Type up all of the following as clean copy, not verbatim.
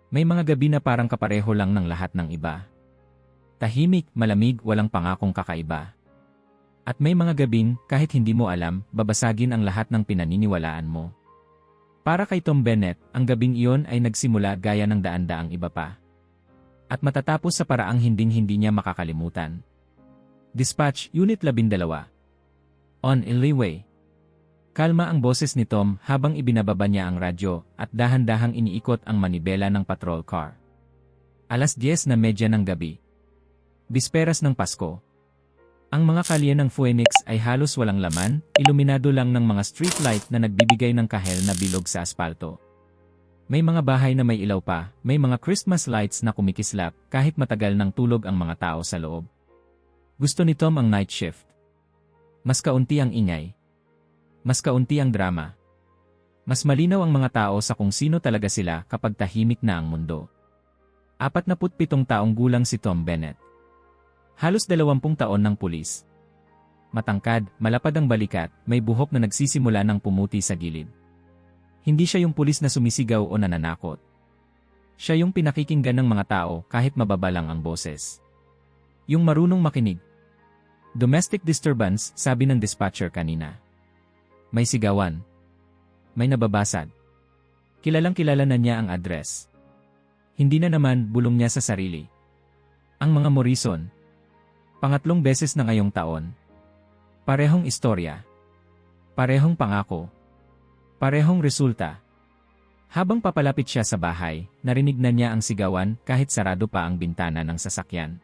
May mga gabi na parang kapareho lang ng lahat ng iba. Tahimik, malamig, walang pangakong kakaiba. At may mga gabing, kahit hindi mo alam, babasagin ang lahat ng pinaniniwalaan mo. Para kay Tom Bennett, ang gabing iyon ay nagsimula gaya ng daan-daang iba pa. At matatapos sa paraang hinding-hindi niya makakalimutan. Dispatch, Unit 12. On Illway. Kalma ang boses ni Tom habang ibinababa niya ang radyo at dahan-dahang iniikot ang manibela ng patrol car. 10:10 ng gabi. Bisperas ng Pasko. Ang mga kalye ng Phoenix ay halos walang laman, iluminado lang ng mga streetlight na nagbibigay ng kahel na bilog sa aspalto. May mga bahay na may ilaw pa, may mga Christmas lights na kumikislap kahit matagal nang tulog ang mga tao sa loob. Gusto ni Tom ang night shift. Mas kaunti ang ingay. Mas kaunti ang drama. Mas malinaw ang mga tao sa kung sino talaga sila kapag tahimik na ang mundo. 47 taong gulang si Tom Bennett. Halos 20 taon ng pulis. Matangkad, malapad ang balikat, may buhok na nagsisimula ng pumuti sa gilid. Hindi siya yung pulis na sumisigaw o nananakot. Siya yung pinakikinggan ng mga tao kahit mababa lang ang boses. Yung marunong makinig. Domestic disturbance, sabi ng dispatcher kanina. May sigawan. May nababasag. Kilalang-kilala na niya ang address. Hindi na naman bulong niya sa sarili. Ang mga Morrison. Pangatlong beses na ngayong taon. Parehong istorya. Parehong pangako. Parehong resulta. Habang papalapit siya sa bahay, narinig na niya ang sigawan kahit sarado pa ang bintana ng sasakyan.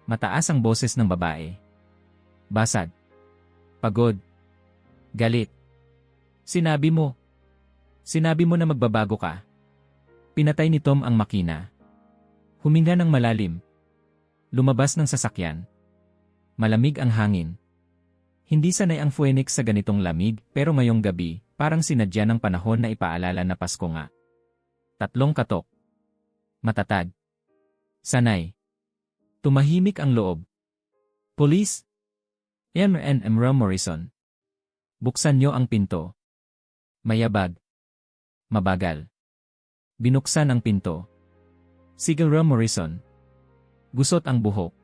Mataas ang boses ng babae. Basag. Pagod. Galit. Sinabi mo na magbabago ka. Pinatay ni Tom ang makina. Huminga ng malalim. Lumabas ng sasakyan. Malamig ang hangin. Hindi sanay ang Phoenix sa ganitong lamig, pero ngayong gabi, parang sinadya ng panahon na ipaalala na Pasko nga. 3 katok. Matatag. Sanay. Tumahimik ang loob. Police? M. Morrison. Buksan niyo ang pinto. Mayabag. Mabagal. Binuksan ang pinto. Sigel Morrison. Gusot ang buhok.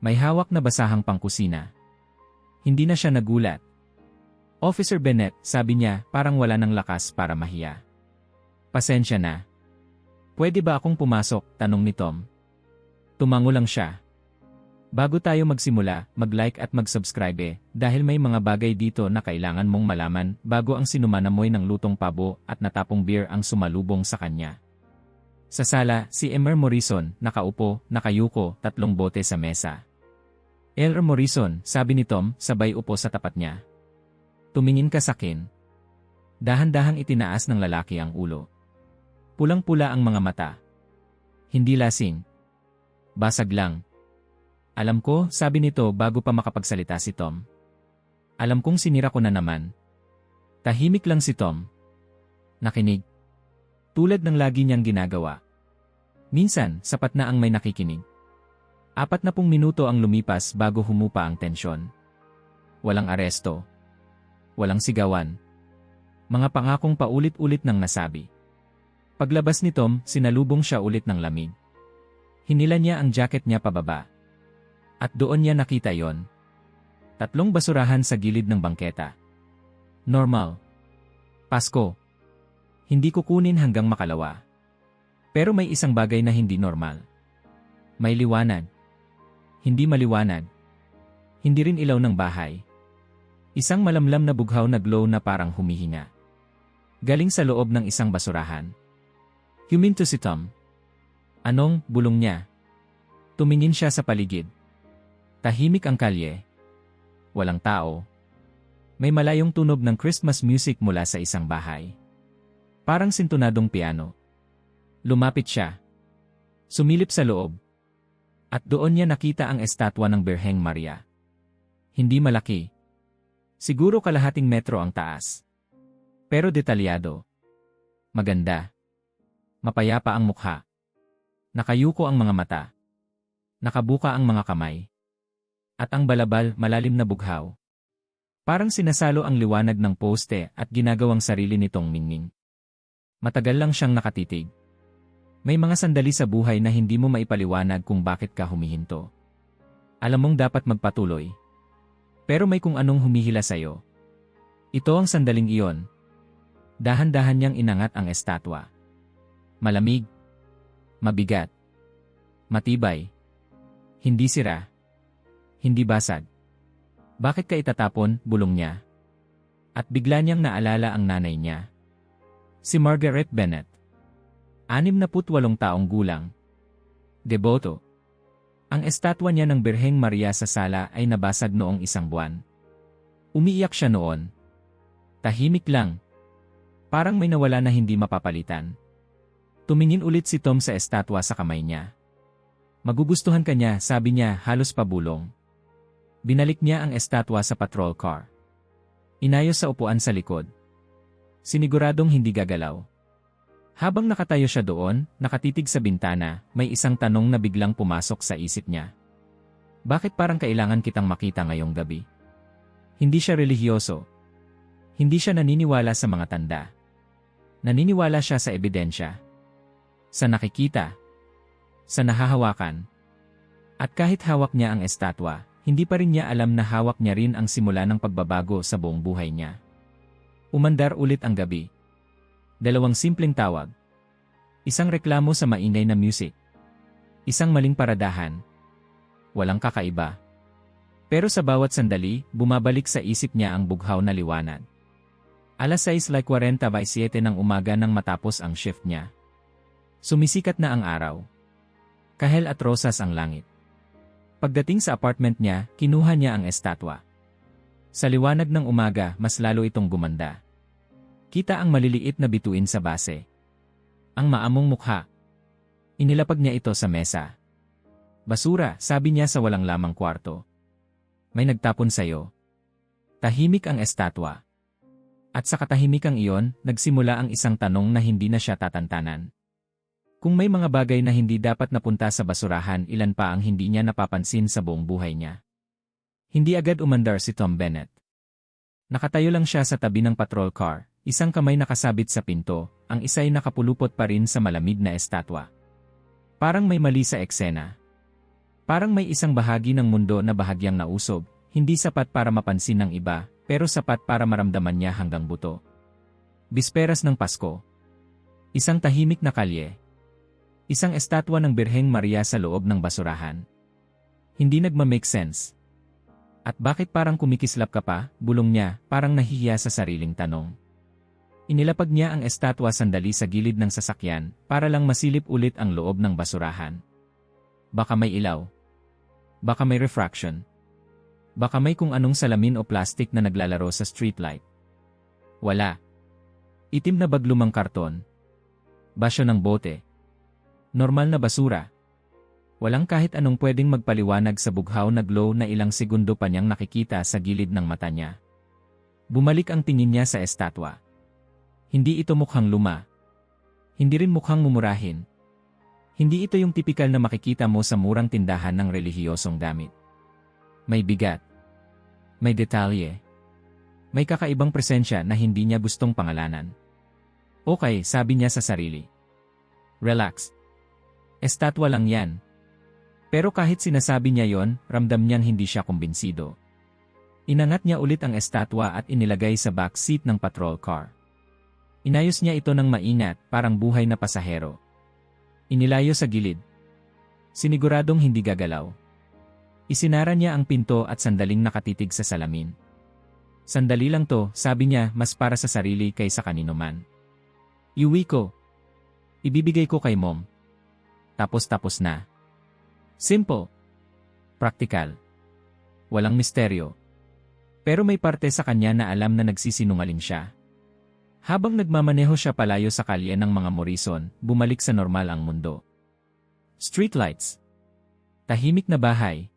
May hawak na basahang pangkusina. Hindi na siya nagulat. Officer Bennett, sabi niya, parang wala ng lakas para mahiya. Pasensya na. Pwede ba akong pumasok? Tanong ni Tom. Tumango lang siya. Bago tayo magsimula, mag-like at mag-subscribe dahil may mga bagay dito na kailangan mong malaman bago ang sinumanamoy ng lutong pabo at natapong beer ang sumalubong sa kanya. Sa sala, si Emer Morrison, nakaupo, nakayuko, 3 bote sa mesa. Elmer Morrison, sabi ni Tom, sabay upo sa tapat niya. Tumingin ka sakin. Dahan-dahang itinaas ng lalaki ang ulo. Pulang-pula ang mga mata. Hindi lasing. Basag lang. Alam ko, sabi nito bago pa makapagsalita si Tom. Alam kong sinira ko na naman. Tahimik lang si Tom. Nakinig. Tulad ng lagi niyang ginagawa. Minsan, sapat na ang may nakikinig. 40 minuto ang lumipas bago humupa ang tensyon. Walang aresto. Walang sigawan. Mga pangakong paulit-ulit nang nasabi. Paglabas ni Tom, sinalubong siya ulit ng lamig. Hinila niya ang jacket niya pababa. At doon niya nakita yon. 3 basurahan sa gilid ng bangketa. Normal. Pasko. Hindi kukunin hanggang makalawa. Pero may isang bagay na hindi normal. May liwanag. Hindi maliwanag. Hindi rin ilaw ng bahay. Isang malamlam na bughaw na glow na parang humihinga. Galing sa loob ng isang basurahan. Huminto si Tom. Anong, bulong niya? Tumingin siya sa paligid. Tahimik ang kalye. Walang tao. May malayong tunog ng Christmas music mula sa isang bahay. Parang sintonadong piano. Lumapit siya. Sumilip sa loob. At doon niya nakita ang estatwa ng Birheng Maria. Hindi malaki. Siguro kalahating metro ang taas. Pero detalyado. Maganda. Mapayapa ang mukha. Nakayuko ang mga mata. Nakabuka ang mga kamay. At ang balabal, malalim na bughaw. Parang sinasalo ang liwanag ng poste at ginagawang sarili nitong mingming. Matagal lang siyang nakatitig. May mga sandali sa buhay na hindi mo maipaliwanag kung bakit ka humihinto. Alam mong dapat magpatuloy. Pero may kung anong humihila sa'yo. Ito ang sandaling iyon. Dahan-dahan niyang inangat ang estatwa. Malamig. Mabigat. Matibay. Hindi sira. Hindi basag. Bakit ka itatapon, bulong niya. At bigla niyang naalala ang nanay niya. Si Margaret Bennett. 68 taong gulang. Deboto. Ang estatwa niya ng Birheng Maria sa sala ay nabasag noong 1 buwan. Umiiyak siya noon. Tahimik lang. Parang may nawala na hindi mapapalitan. Tumingin ulit si Tom sa estatwa sa kamay niya. Magugustuhan ka niya, sabi niya halos pabulong. Binalik niya ang estatwa sa patrol car. Inayos sa upuan sa likod. Siniguradong hindi gagalaw. Habang nakatayo siya doon, nakatitig sa bintana, may isang tanong na biglang pumasok sa isip niya. Bakit parang kailangan kitang makita ngayong gabi? Hindi siya relihiyoso. Hindi siya naniniwala sa mga tanda. Naniniwala siya sa ebidensya. Sa nakikita. Sa nahahawakan. At kahit hawak niya ang estatwa, hindi pa rin niya alam na hawak niya rin ang simula ng pagbabago sa buong buhay niya. Umandar ulit ang gabi. 2 simpleng tawag. Isang reklamo sa maingay na music. Isang maling paradahan. Walang kakaiba. Pero sa bawat sandali, bumabalik sa isip niya ang bughaw na liwanag. 6:47 ng umaga nang matapos ang shift niya. Sumisikat na ang araw. Kahel at rosas ang langit. Pagdating sa apartment niya, kinuha niya ang estatwa. Sa liwanag ng umaga, mas lalo itong gumanda. Kita ang maliliit na bituin sa base. Ang maamong mukha. Inilapag niya ito sa mesa. Basura, sabi niya sa walang lamang kwarto. May nagtapon sa'yo. Tahimik ang estatwa. At sa katahimikang iyon, nagsimula ang isang tanong na hindi na siya tatantanan. Kung may mga bagay na hindi dapat napunta sa basurahan, ilan pa ang hindi niya napapansin sa buong buhay niya? Hindi agad umandar si Tom Bennett. Nakatayo lang siya sa tabi ng patrol car, isang kamay nakasabit sa pinto, ang isa ay nakapulupot pa rin sa malamig na estatwa. Parang may mali sa eksena. Parang may isang bahagi ng mundo na bahagyang nausob, hindi sapat para mapansin ng iba, pero sapat para maramdaman niya hanggang buto. Bisperas ng Pasko. Isang tahimik na kalye. Isang estatwa ng Birheng Maria sa loob ng basurahan. Hindi nagma-make sense. At bakit parang kumikislap ka pa, bulong niya, parang nahihiya sa sariling tanong. Inilapag niya ang estatwa sandali sa gilid ng sasakyan, para lang masilip ulit ang loob ng basurahan. Baka may ilaw. Baka may refraction. Baka may kung anong salamin o plastik na naglalaro sa streetlight. Wala. Itim na baglumang karton. Basyo ng bote. Normal na basura. Walang kahit anong pwedeng magpaliwanag sa bughaw na glow na ilang segundo pa niyang nakikita sa gilid ng mata niya. Bumalik ang tingin niya sa estatwa. Hindi ito mukhang luma. Hindi rin mukhang mumurahin. Hindi ito yung tipikal na makikita mo sa murang tindahan ng relihiyosong gamit. May bigat. May detalye. May kakaibang presensya na hindi niya gustong pangalanan. Okay, sabi niya sa sarili. Relax. Estatwa lang yan. Pero kahit sinasabi niya yon, ramdam niyang hindi siya kumbinsido. Inangat niya ulit ang estatwa at inilagay sa back seat ng patrol car. Inayos niya ito ng maingat, parang buhay na pasahero. Inilayo sa gilid. Siniguradong hindi gagalaw. Isinara niya ang pinto at sandaling nakatitig sa salamin. Sandali lang to, sabi niya, mas para sa sarili kaysa kanino man. Iuwi ko. Ibibigay ko kay mom. Tapos na. Simple. Praktikal. Walang misteryo. Pero may parte sa kanya na alam na nagsisinungaling siya. Habang nagmamaneho siya palayo sa kalye ng mga Morrison, bumalik sa normal ang mundo. Streetlights. Tahimik na bahay.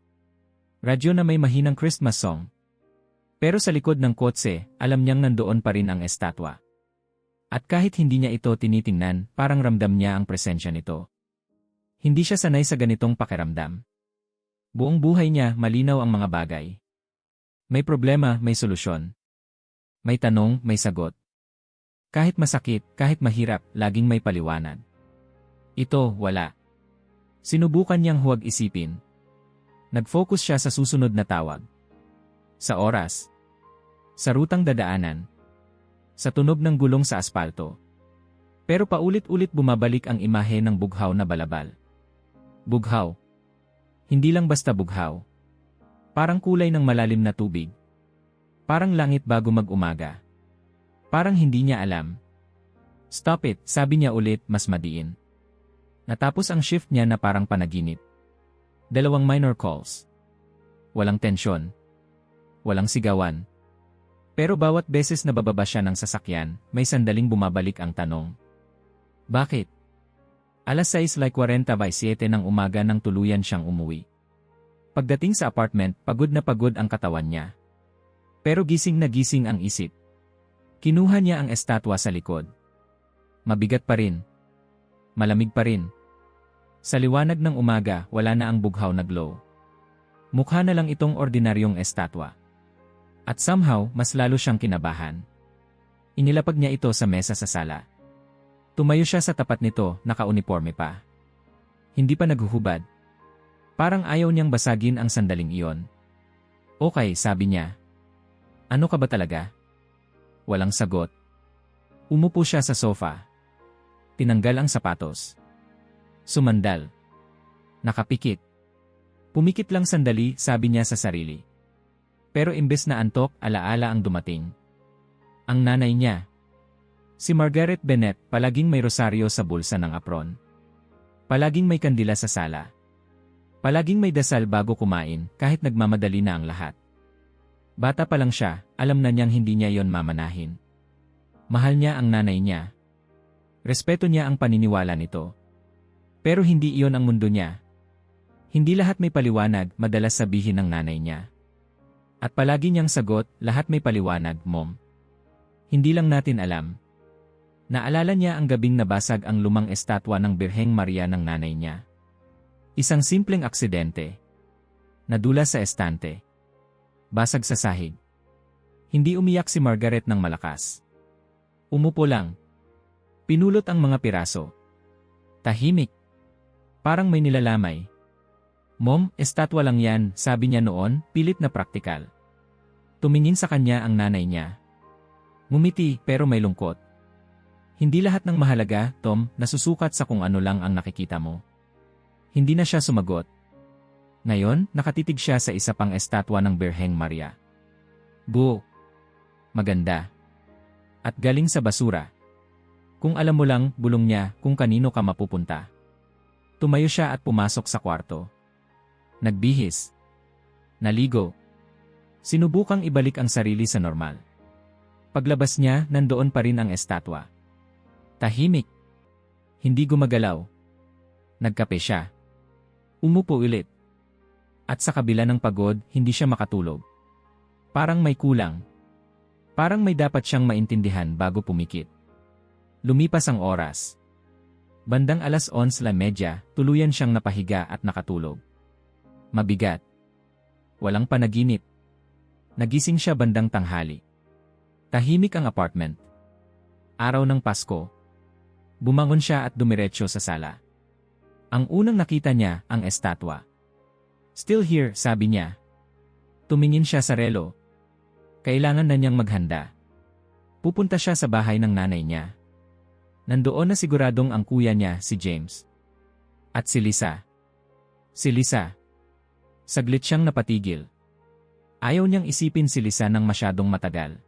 Radyo na may mahinang Christmas song. Pero sa likod ng kotse, alam niyang nandoon pa rin ang estatwa. At kahit hindi niya ito tinitingnan, parang ramdam niya ang presensya nito. Hindi siya sanay sa ganitong pakiramdam. Buong buhay niya, malinaw ang mga bagay. May problema, may solusyon. May tanong, may sagot. Kahit masakit, kahit mahirap, laging may paliwanag. Ito, wala. Sinubukan niyang huwag isipin. Nag-focus siya sa susunod na tawag. Sa oras. Sa rutang dadaanan. Sa tunog ng gulong sa aspalto. Pero paulit-ulit bumabalik ang imahe ng bughaw na balabal. Bughaw. Hindi lang basta bughaw. Parang kulay ng malalim na tubig. Parang langit bago mag-umaga. Parang hindi niya alam. Stop it, sabi niya ulit, mas madiin. Natapos ang shift niya na parang panaginip. 2 minor calls. Walang tensyon. Walang sigawan. Pero bawat beses na bababa siya ng sasakyan, may sandaling bumabalik ang tanong. Bakit? Alas 6:47 ng umaga nang tuluyan siyang umuwi. Pagdating sa apartment, pagod na pagod ang katawan niya. Pero gising na gising ang isip. Kinuha niya ang estatwa sa likod. Mabigat pa rin. Malamig pa rin. Sa liwanag ng umaga, wala na ang bughaw na glow. Mukha na lang itong ordinaryong estatwa. At somehow, mas lalo siyang kinabahan. Inilapag niya ito sa mesa sa sala. Tumayo siya sa tapat nito, naka-uniforme pa. Hindi pa naghuhubad. Parang ayaw niyang basagin ang sandaling iyon. Okay, sabi niya. Ano ka ba talaga? Walang sagot. Umupo siya sa sofa. Tinanggal ang sapatos. Sumandal. Nakapikit. Pumikit lang sandali, sabi niya sa sarili. Pero imbes na antok, alaala ang dumating. Ang nanay niya. Si Margaret Bennett, palaging may rosaryo sa bulsa ng apron. Palaging may kandila sa sala. Palaging may dasal bago kumain, kahit nagmamadali na ang lahat. Bata pa lang siya, alam na niyang hindi niya yon mamanahin. Mahal niya ang nanay niya. Respeto niya ang paniniwala nito. Pero hindi iyon ang mundo niya. Hindi lahat may paliwanag, madalas sabihin ng nanay niya. At palagi niyang sagot, lahat may paliwanag, Mom. Hindi lang natin alam. Naalala niya ang gabing nabasag ang lumang estatwa ng Birheng Maria ng nanay niya. Isang simpleng aksidente. Nadula sa estante. Basag sa sahig. Hindi umiyak si Margaret ng malakas. Umupo lang. Pinulot ang mga piraso. Tahimik. Parang may nilalamay. Mom, estatwa lang yan, sabi niya noon, pilit na praktikal. Tumingin sa kanya ang nanay niya. Ngumiti, pero may lungkot. Hindi lahat ng mahalaga, Tom, nasusukat sa kung ano lang ang nakikita mo. Hindi na siya sumagot. Ngayon, nakatitig siya sa isa pang estatwa ng Birheng Maria. Buo. Maganda. At galing sa basura. Kung alam mo lang, bulong niya, kung kanino ka mapupunta. Tumayo siya at pumasok sa kwarto. Nagbihis. Naligo. Sinubukang ibalik ang sarili sa normal. Paglabas niya, nandoon pa rin ang estatwa. Tahimik. Hindi gumagalaw. Nagkape siya. Umupo ulit. At sa kabila ng pagod, hindi siya makatulog. Parang may kulang. Parang may dapat siyang maintindihan bago pumikit. Lumipas ang oras. Bandang alas 11:30, tuluyan siyang napahiga at nakatulog. Mabigat. Walang panaginip. Nagising siya bandang tanghali. Tahimik ang apartment. Araw ng Pasko. Bumangon siya at dumiretso sa sala. Ang unang nakita niya, ang estatwa. Still here, sabi niya. Tumingin siya sa relo. Kailangan na niyang maghanda. Pupunta siya sa bahay ng nanay niya. Nandoon na siguradong ang kuya niya, si James. At si Lisa. Si Lisa. Saglit siyang napatigil. Ayaw niyang isipin si Lisa ng masyadong matagal.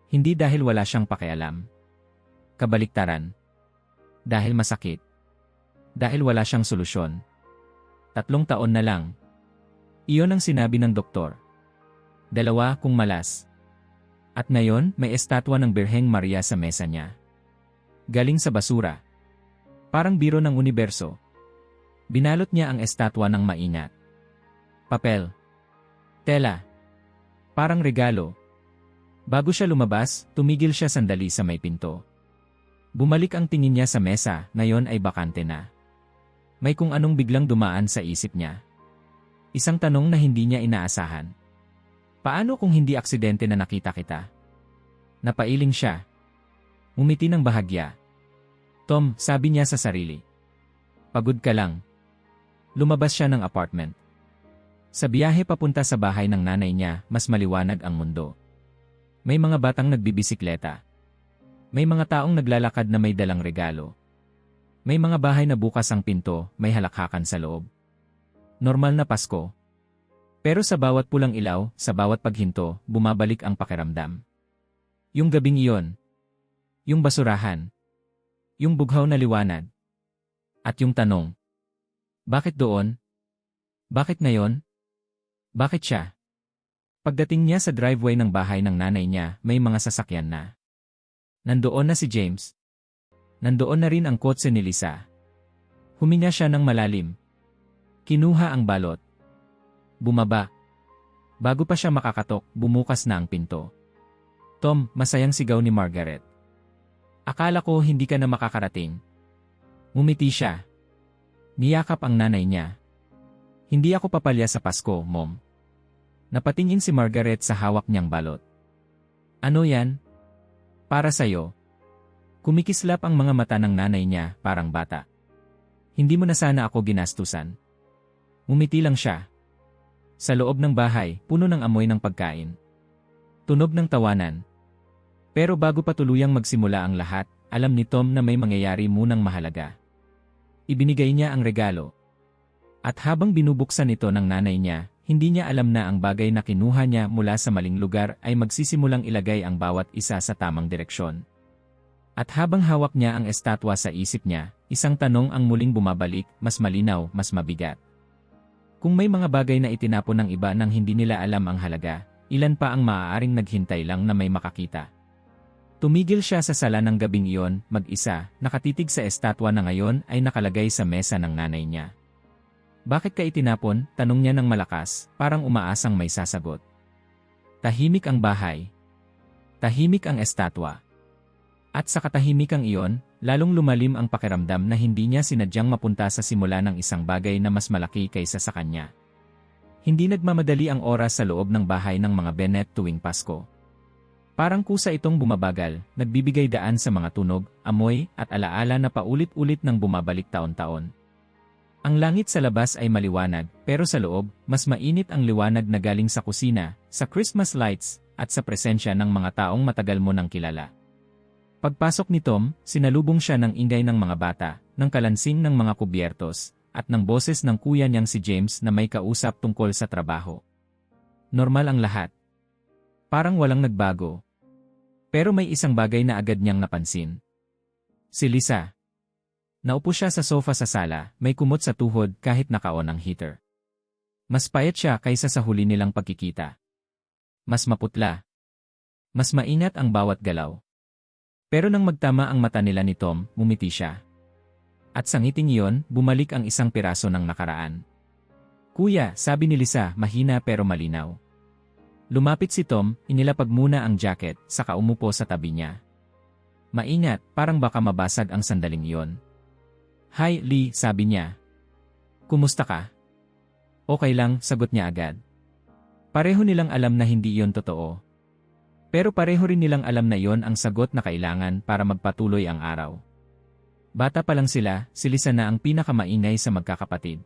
Hindi dahil wala siyang pakialam. Kabaliktaran. Dahil masakit. Dahil wala siyang solusyon. 3 taon na lang. Iyon ang sinabi ng doktor. 2 kung malas. At ngayon, may estatwa ng Birheng Maria sa mesa niya. Galing sa basura. Parang biro ng universo. Binalot niya ang estatwa ng maingat. Papel. Tela. Parang regalo. Bago siya lumabas, tumigil siya sandali sa may pinto. Bumalik ang tingin niya sa mesa, ngayon ay bakante na. May kung anong biglang dumaan sa isip niya. Isang tanong na hindi niya inaasahan. Paano kung hindi aksidente na nakita kita? Napailing siya. Umiti ng bahagya. Tom, sabi niya sa sarili. Pagod ka lang. Lumabas siya ng apartment. Sa biyahe papunta sa bahay ng nanay niya, mas maliwanag ang mundo. May mga batang nagbibisikleta. May mga taong naglalakad na may dalang regalo. May mga bahay na bukas ang pinto, may halakhakan sa loob. Normal na Pasko. Pero sa bawat pulang ilaw, sa bawat paghinto, bumabalik ang pakiramdam. Yung gabing iyon. Yung basurahan. Yung bughaw na liwanag. At yung tanong. Bakit doon? Bakit ngayon? Bakit siya? Pagdating niya sa driveway ng bahay ng nanay niya, may mga sasakyan na. Nandoon na si James. Nandoon na rin ang kotse ni Lisa. Huminga siya ng malalim. Kinuha ang balot. Bumaba. Bago pa siya makakatok, bumukas na ang pinto. Tom, masayang sigaw ni Margaret. Akala ko hindi ka na makakarating. Ngumiti siya. Niyakap ang nanay niya. Hindi ako papalya sa Pasko, Mom. Napatingin si Margaret sa hawak niyang balot. Ano yan? Para sa'yo. Kumikislap ang mga mata ng nanay niya, parang bata. Hindi mo na sana ako ginastusan. Ngumiti lang siya. Sa loob ng bahay, puno ng amoy ng pagkain. Tunog ng tawanan. Pero bago pa tuluyang magsimula ang lahat, alam ni Tom na may mangyayari munang mahalaga. Ibinigay niya ang regalo. At habang binubuksan ito ng nanay niya, hindi niya alam na ang bagay na kinuha niya mula sa maling lugar ay magsisimulang ilagay ang bawat isa sa tamang direksyon. At habang hawak niya ang estatwa sa isip niya, isang tanong ang muling bumabalik, mas malinaw, mas mabigat. Kung may mga bagay na itinapon ng iba nang hindi nila alam ang halaga, ilan pa ang maaaring naghintay lang na may makakita? Tumigil siya sa sala ng gabing iyon, mag-isa, nakatitig sa estatwa na ngayon ay nakalagay sa mesa ng nanay niya. Bakit ka itinapon? Tanong niya ng malakas, parang umaasang may sasagot. Tahimik ang bahay. Tahimik ang estatwa. At sa katahimikang iyon, lalong lumalim ang pakiramdam na hindi niya sinadyang mapunta sa simula ng isang bagay na mas malaki kaysa sa kanya. Hindi nagmamadali ang oras sa loob ng bahay ng mga Bennett tuwing Pasko. Parang kusa itong bumabagal, nagbibigay daan sa mga tunog, amoy, at alaala na paulit-ulit nang bumabalik taon-taon. Ang langit sa labas ay maliwanag, pero sa loob, mas mainit ang liwanag na galing sa kusina, sa Christmas lights, at sa presensya ng mga taong matagal mo nang kilala. Pagpasok ni Tom, sinalubong siya ng ingay ng mga bata, ng kalansing ng mga kubyertos, at ng boses ng kuya niyang si James na may kausap tungkol sa trabaho. Normal ang lahat. Parang walang nagbago. Pero may isang bagay na agad niyang napansin. Si Lisa. Naupo siya sa sofa sa sala, may kumot sa tuhod kahit naka-on ang heater. Mas payat siya kaysa sa huli nilang pagkikita. Mas maputla. Mas maingat ang bawat galaw. Pero nang magtama ang mata nila ni Tom, ngumiti siya. At sa ngiting iyon, bumalik ang isang piraso ng nakaraan. Kuya, sabi ni Lisa, mahina pero malinaw. Lumapit si Tom, inilapag muna ang jacket, saka umupo sa tabi niya. Maingat, parang baka mabasag ang sandaling iyon. Hi, Lee, sabi niya. Kumusta ka? Okay lang, sagot niya agad. Pareho nilang alam na hindi iyon totoo. Pero pareho rin nilang alam na iyon ang sagot na kailangan para magpatuloy ang araw. Bata pa lang sila, si Lisa na ang pinakamaingay sa magkakapatid.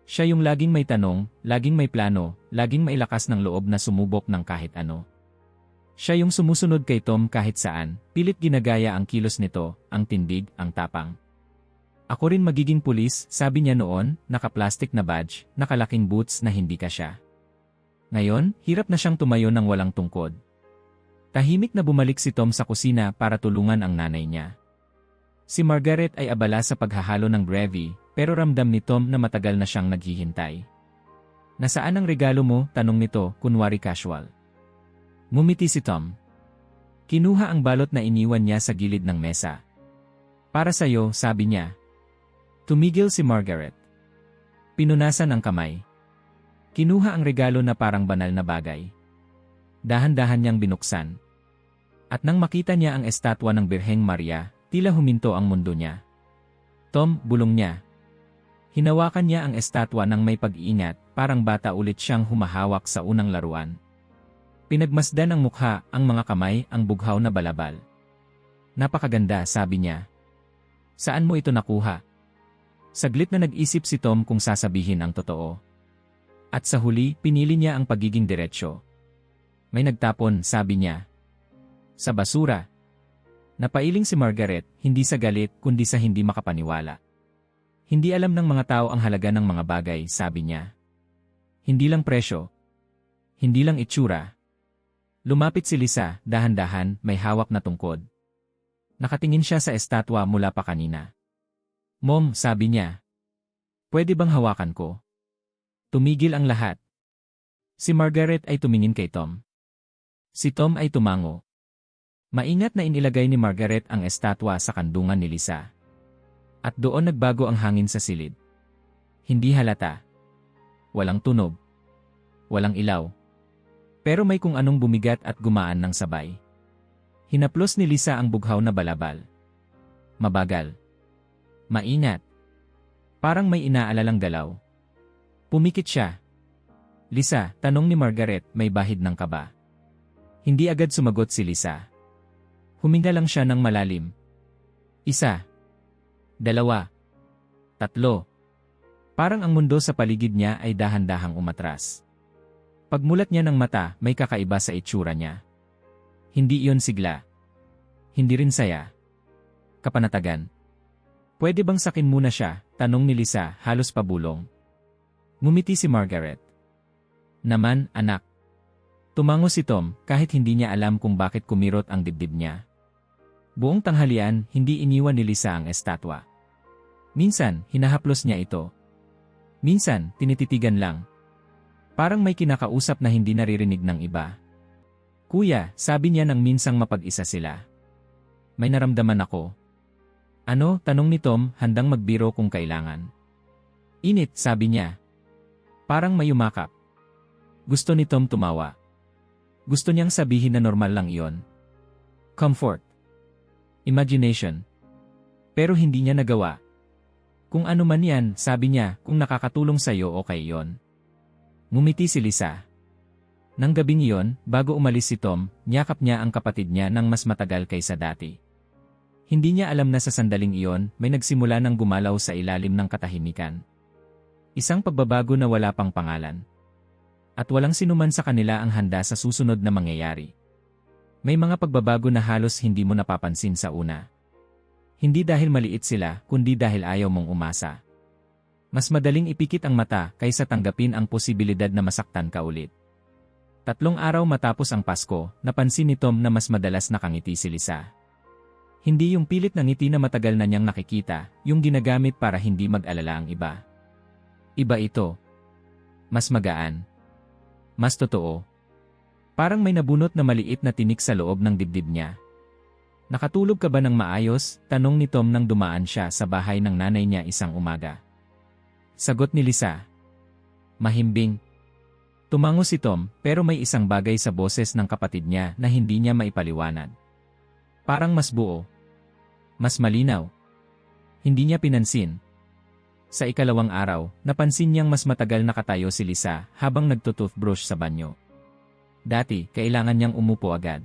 Siya yung laging may tanong, laging may plano, laging may lakas ng loob na sumubok ng kahit ano. Siya yung sumusunod kay Tom kahit saan, pilit ginagaya ang kilos nito, ang tindig, ang tapang. Ako rin magiging pulis, sabi niya noon, naka-plastic na badge, nakalaking boots na hindi kasya. Ngayon, hirap na siyang tumayo ng walang tungkod. Tahimik na bumalik si Tom sa kusina para tulungan ang nanay niya. Si Margaret ay abala sa paghahalo ng gravy, pero ramdam ni Tom na matagal na siyang naghihintay. Nasaan ang regalo mo? Tanong nito, kunwari casual. Ngumiti si Tom. Kinuha ang balot na iniwan niya sa gilid ng mesa. Para sa'yo, sabi niya. Tumigil si Margaret. Pinunasan ang kamay. Kinuha ang regalo na parang banal na bagay. Dahan-dahan niyang binuksan. At nang makita niya ang estatwa ng Birheng Maria, tila huminto ang mundo niya. Tom, bulong niya. Hinawakan niya ang estatwa ng may pag-iingat, parang bata ulit siyang humahawak sa unang laruan. Pinagmasdan ang mukha, ang mga kamay, ang bughaw na balabal. Napakaganda, sabi niya. Saan mo ito nakuha? Saglit na nag-isip si Tom kung sasabihin ang totoo. At sa huli, pinili niya ang pagiging diretsyo. May nagtapon, sabi niya. Sa basura. Napailing si Margaret, hindi sa galit kundi sa hindi makapaniwala. Hindi alam ng mga tao ang halaga ng mga bagay, sabi niya. Hindi lang presyo. Hindi lang itsura. Lumapit si Lisa, dahan-dahan, may hawak na tungkod. Nakatingin siya sa estatwa mula pa kanina. Mom, sabi niya. Pwede bang hawakan ko? Tumigil ang lahat. Si Margaret ay tumingin kay Tom. Si Tom ay tumango. Maingat na inilagay ni Margaret ang estatwa sa kandungan ni Lisa. At doon nagbago ang hangin sa silid. Hindi halata. Walang tunog. Walang ilaw. Pero may kung anong bumigat at gumaan ng sabay. Hinaplos ni Lisa ang bughaw na balabal. Mabagal. Maingat. Parang may inaalalang galaw. Pumikit siya. Lisa, tanong ni Margaret, may bahid ng kaba. Hindi agad sumagot si Lisa. Huminga lang siya ng malalim. 1, 2, 3. Parang ang mundo sa paligid niya ay dahan-dahang umatras. Pagmulat niya ng mata, may kakaiba sa itsura niya. Hindi iyon sigla. Hindi rin saya. Kapanatagan. Pwede bang sakin muna siya? Tanong ni Lisa, halos pabulong. Ngumiti si Margaret. Naman, anak. Tumango si Tom, kahit hindi niya alam kung bakit kumirot ang dibdib niya. Buong tanghalian, hindi iniwan ni Lisa ang estatwa. Minsan, hinahaplos niya ito. Minsan, tinititigan lang. Parang may kinakausap na hindi naririnig ng iba. Kuya, sabi niya nang minsang mapag-isa sila. May naramdaman ako. Ano? Tanong ni Tom, handang magbiro kung kailangan. Init, sabi niya. Parang may umakap. Gusto ni Tom tumawa. Gusto niyang sabihin na normal lang iyon. Comfort. Imagination. Pero hindi niya nagawa. Kung ano man yan, sabi niya, kung nakakatulong sa'yo okay yon. Ngumiti si Lisa. Nang gabing iyon, bago umalis si Tom, niyakap niya ang kapatid niya ng mas matagal kaysa dati. Hindi niya alam na sa sandaling iyon, may nagsimula ng gumalaw sa ilalim ng katahimikan. Isang pagbabago na wala pang pangalan. At walang sinuman sa kanila ang handa sa susunod na mangyayari. May mga pagbabago na halos hindi mo napapansin sa una. Hindi dahil maliit sila, kundi dahil ayaw mong umasa. Mas madaling ipikit ang mata kaysa tanggapin ang posibilidad na masaktan ka ulit. 3 araw matapos ang Pasko, napansin ni Tom na mas madalas nakangiti si Lisa. Hindi yung pilit na ngiti na matagal na niyang nakikita, yung ginagamit para hindi mag-alala ang iba. Iba ito. Mas magaan. Mas totoo. Parang may nabunot na maliit na tinik sa loob ng dibdib niya. Nakatulog ka ba ng maayos? Tanong ni Tom nang dumaan siya sa bahay ng nanay niya isang umaga. Sagot ni Lisa. Mahimbing. Tumango si Tom, pero may isang bagay sa boses ng kapatid niya na hindi niya maipaliwanag. Parang mas buo. Mas malinaw. Hindi niya pinansin. Sa ikalawang araw, napansin niyang mas matagal nakatayo si Lisa habang nagtutoothbrush sa banyo. Dati, kailangan niyang umupo agad.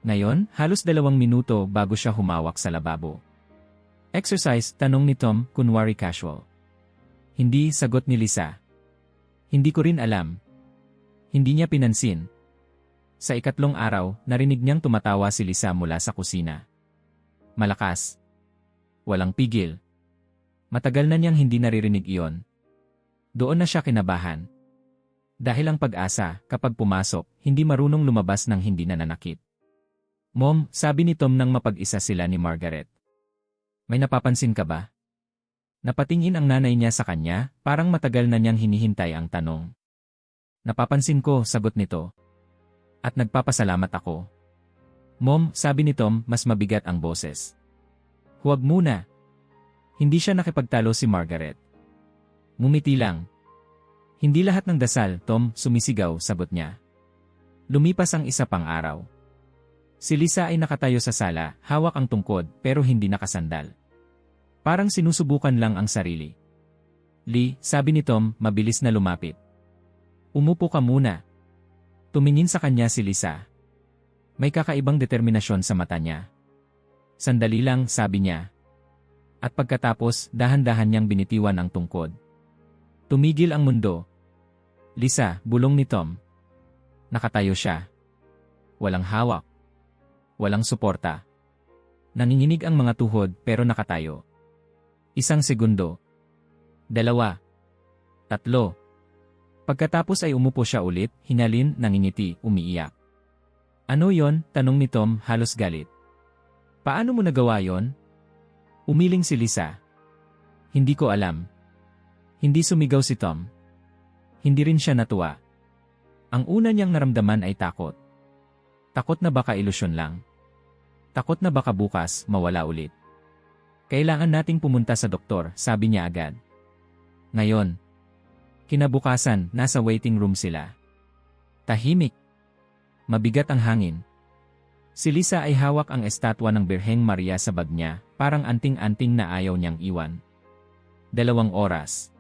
Ngayon, halos 2 minuto bago siya humawak sa lababo. Exercise, tanong ni Tom, kunwari casual. Hindi, sagot ni Lisa. Hindi ko rin alam. Hindi niya pinansin. Sa ikatlong araw, narinig niyang tumatawa si Lisa mula sa kusina. Malakas. Walang pigil. Matagal na niyang hindi naririnig iyon. Doon na siya kinabahan. Dahil ang pag-asa, kapag pumasok, hindi marunong lumabas ng hindi nananakit. Mom, sabi ni Tom nang mapag-isa sila ni Margaret. May napapansin ka ba? Napatingin ang nanay niya sa kanya, parang matagal na niyang hinihintay ang tanong. Napapansin ko, sagot nito. At nagpapasalamat ako. Mom, sabi ni Tom, mas mabigat ang boses. Huwag muna. Hindi siya nakipagtalo si Margaret. Ngumiti lang. Hindi lahat ng dasal, Tom, sumisigaw, sagot niya. Lumipas ang isa pang araw. Si Lisa ay nakatayo sa sala, hawak ang tungkod, pero hindi nakasandal. Parang sinusubukan lang ang sarili. Lee, sabi ni Tom, mabilis na lumapit. Umupo ka muna. Tumingin sa kanya si Lisa. May kakaibang determinasyon sa mata niya. Sandali lang, sabi niya. At pagkatapos, dahan-dahan niyang binitiwan ang tungkod. Tumigil ang mundo. Lisa, bulong ni Tom. Nakatayo siya. Walang hawak. Walang suporta. Nanginginig ang mga tuhod pero nakatayo. 1 segundo. 2. 3. Pagkatapos ay umupo siya ulit, hinalin, nangingiti, umiiyak. Ano yon? Tanong ni Tom, halos galit. Paano mo nagawa yon? Umiling si Lisa. Hindi ko alam. Hindi sumigaw si Tom. Hindi rin siya natuwa. Ang una niyang naramdaman ay takot. Takot na baka ilusyon lang. Takot na baka bukas, mawala ulit. Kailangan nating pumunta sa doktor, sabi niya agad. Ngayon. Kinabukasan, nasa waiting room sila. Tahimik. Mabigat ang hangin. Si Lisa ay hawak ang estatwa ng Birheng Maria sa bag niya, parang anting-anting na ayaw niyang iwan. 2 oras.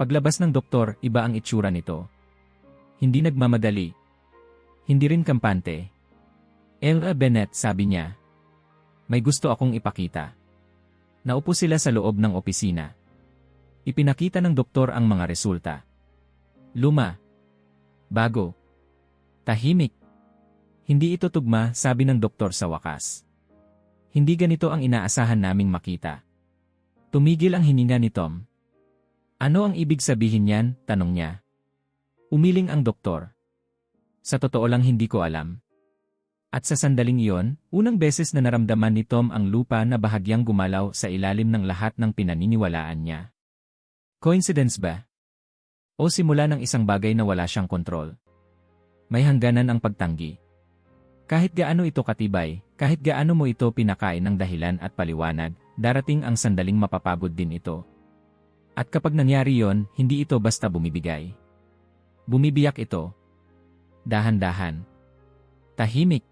Paglabas ng doktor, iba ang itsura nito. Hindi nagmamadali. Hindi rin kampante. Ella Bennett, sabi niya. May gusto akong ipakita. Naupo sila sa loob ng opisina. Ipinakita ng doktor ang mga resulta. Luma. Bago. Tahimik. Hindi ito tugma, sabi ng doktor sa wakas. Hindi ganito ang inaasahan naming makita. Tumigil ang hininga ni Tom. Ano ang ibig sabihin niyan? Tanong niya. Umiling ang doktor. Sa totoo lang hindi ko alam. At sa sandaling iyon, unang beses na naramdaman ni Tom ang lupa na bahagyang gumalaw sa ilalim ng lahat ng pinaniniwalaan niya. Coincidence ba? O simula ng isang bagay na wala siyang kontrol? May hangganan ang pagtanggi. Kahit gaano ito katibay, kahit gaano mo ito pinakain ng dahilan at paliwanag, darating ang sandaling mapapagod din ito. At kapag nangyari yon, hindi ito basta bumibigay. Bumibiyak ito. Dahan-dahan. Tahimik.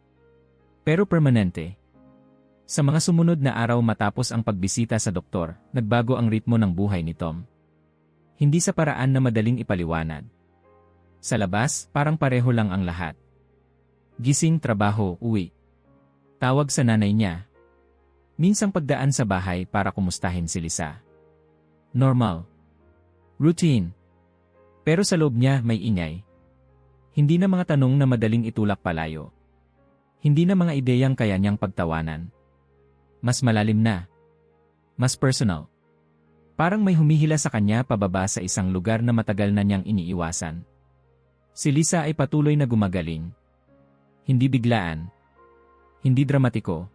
Pero permanente. Sa mga sumunod na araw matapos ang pagbisita sa doktor, nagbago ang ritmo ng buhay ni Tom. Hindi sa paraan na madaling ipaliwanag. Sa labas, parang pareho lang ang lahat. Gising, trabaho, uwi. Tawag sa nanay niya. Minsang pagdaan sa bahay para kumustahin si Lisa. Normal. Routine. Pero sa loob niya may ingay. Hindi na mga tanong na madaling itulak palayo. Hindi na mga ideyang kaya niyang pagtawanan. Mas malalim na. Mas personal. Parang may humihila sa kanya pababa sa isang lugar na matagal na niyang iniiwasan. Si Lisa ay patuloy na gumagaling. Hindi biglaan. Hindi dramatiko.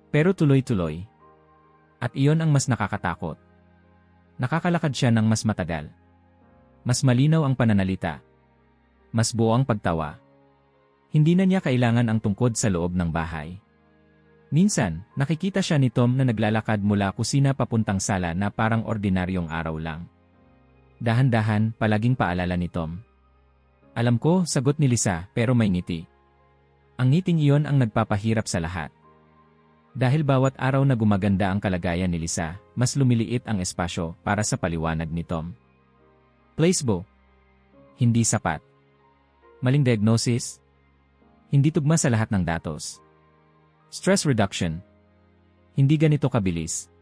Pero tuloy-tuloy. At iyon ang mas nakakatakot. Nakakalakad siya ng mas matagal. Mas malinaw ang pananalita. Mas buo ang pagtawa. Hindi na niya kailangan ang tungkod sa loob ng bahay. Minsan, nakikita siya ni Tom na naglalakad mula kusina papuntang sala na parang ordinaryong araw lang. Dahan-dahan, palaging paalala ni Tom. Alam ko, sagot ni Lisa, pero may ngiti. Ang ngiting iyon ang nagpapahirap sa lahat. Dahil bawat araw na gumaganda ang kalagayan ni Lisa, mas lumiliit ang espasyo para sa paliwanag ni Tom. Placebo. Hindi sapat. Maling diagnosis. Hindi tugma sa lahat ng datos. Stress reduction. Hindi ganito kabilis.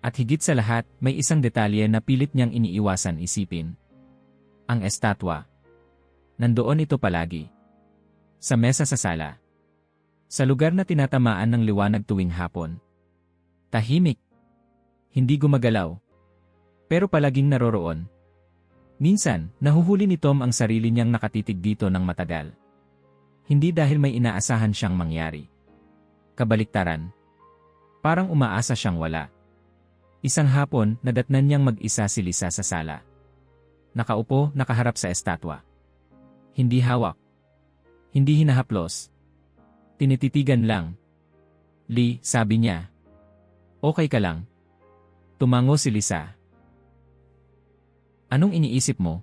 At higit sa lahat, may isang detalye na pilit niyang iniiwasan isipin. Ang estatwa. Nandoon ito palagi. Sa mesa sa sala. Sa lugar na tinatamaan ng liwanag tuwing hapon. Tahimik. Hindi gumagalaw. Pero palaging naroroon. Minsan, nahuhuli ni Tom ang sarili niyang nakatitig dito ng matagal. Hindi dahil may inaasahan siyang mangyari. Kabaliktaran. Parang umaasa siyang wala. Isang hapon, nadatnan niyang mag-isa si Lisa sa sala. Nakaupo, nakaharap sa estatwa. Hindi hawak. Hindi hinahaplos. Tinititigan lang. Lee, sabi niya. Okay ka lang. Tumango si Lisa. Anong iniisip mo?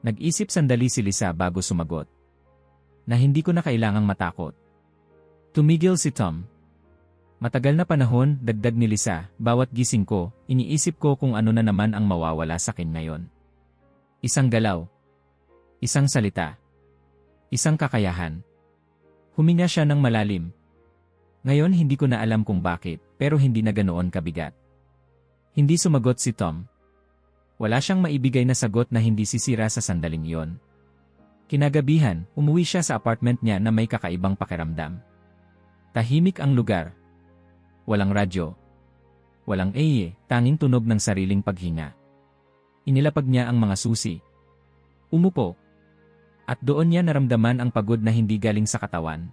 Nag-isip sandali si Lisa bago sumagot. Na hindi ko na kailangang matakot. Tumigil si Tom. Matagal na panahon, dagdag ni Lisa, bawat gising ko, iniisip ko kung ano na naman ang mawawala sa akin ngayon. Isang galaw. Isang salita. Isang kakayahan. Huminga siya ng malalim. Ngayon hindi ko na alam kung bakit, pero hindi na ganoon kabigat. Hindi sumagot si Tom. Wala siyang maibigay na sagot na hindi sisira sa sandaling iyon. Kinagabihan, umuwi siya sa apartment niya na may kakaibang pakiramdam. Tahimik ang lugar. Walang radyo. Walang tanging tunog ng sariling paghinga. Inilapag niya ang mga susi. Umupo. At doon niya naramdaman ang pagod na hindi galing sa katawan.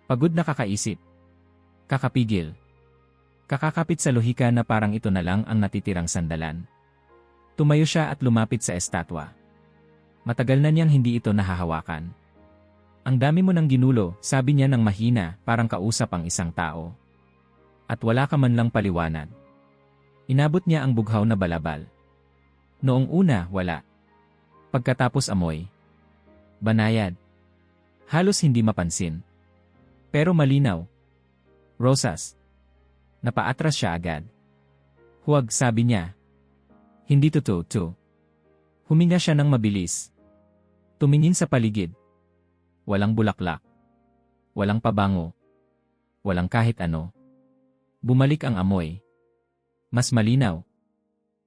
Pagod na kakaisip. Kakapigil. Kakakapit sa lohika na parang ito na lang ang natitirang sandalan. Tumayo siya at lumapit sa estatwa. Matagal na niyang hindi ito nahahawakan. Ang dami mo ng ginulo, sabi niya ng mahina, parang kausap ang isang tao. At wala ka man lang paliwanag. Inabot niya ang bughaw na balabal. Noong una, wala. Pagkatapos amoy. Banayad. Halos hindi mapansin. Pero malinaw. Rosas. Napaatras siya agad. Huwag, sabi niya. Hindi totoo. Huminga siya ng mabilis. Tumingin sa paligid. Walang bulaklak. Walang pabango. Walang kahit ano. Bumalik ang amoy. Mas malinaw.